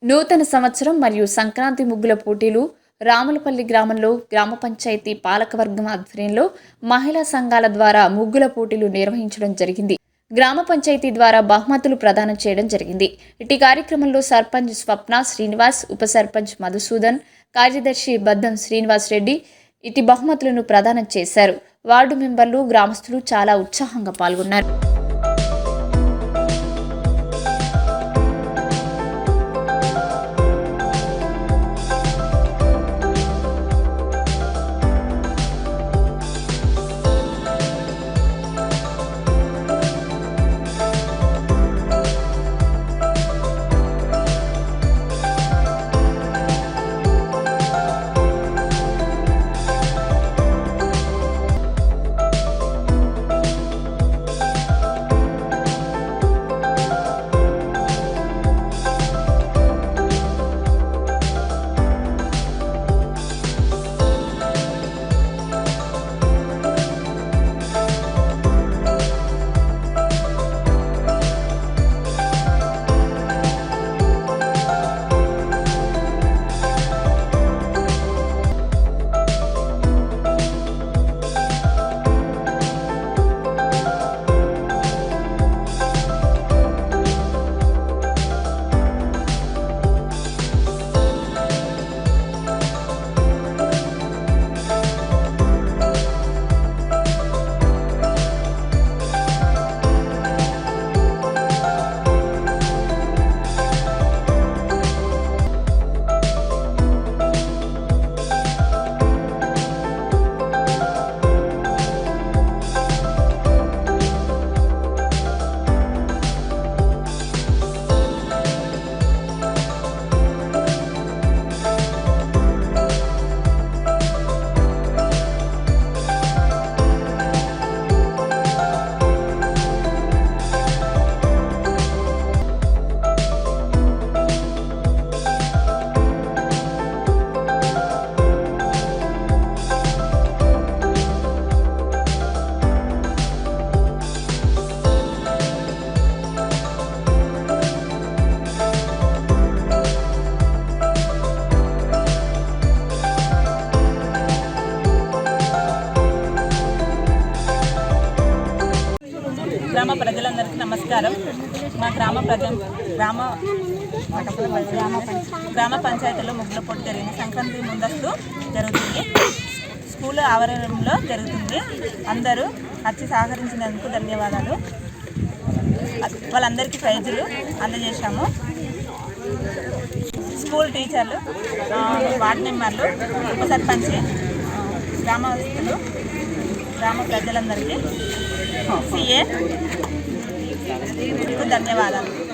నూతన సంవత్సరం మరియు సంక్రాంతి ముగ్గుల పోటీలు రాములపల్లి గ్రామంలో గ్రామ పంచాయతీ పాలకవర్గం ఆధ్వర్యంలో మహిళా సంఘాల ద్వారా ముగ్గుల పోటీలు నిర్వహించడం జరిగింది. గ్రామ పంచాయతీ ద్వారా బహుమతులు ప్రదానం చేయడం జరిగింది. ఇటీ కార్యక్రమంలో సర్పంచ్ స్వప్న శ్రీనివాస్, ఉప సర్పంచ్ మధుసూదన్, కార్యదర్శి బద్దం శ్రీనివాస్ రెడ్డి ఇటీ బహుమతులను ప్రదానం చేశారు. వార్డు మెంబర్లు, గ్రామస్తులు చాలా ఉత్సాహంగా పాల్గొన్నారు. గ్రామ ప్రజలందరికీ నమస్కారం. మా గ్రామ పంచాయతీలో ముగ్గుల పోటీ జరిగింది. సంక్రాంతి ముందస్తు జరుగుతుంది. స్కూల్ ఆవరణలో జరుగుతుంది. అందరూ వచ్చి సహకరించినందుకు ధన్యవాదాలు. వాళ్ళందరికీ ప్రైజులు అందజేశాము. స్కూల్ టీచర్లు, వార్డు మెంబర్లు, ఉప సర్పంచ్, గ్రామస్తులు, గ్రామ ప్రజలందరికీ సిఏ ధన్యవాదాలు.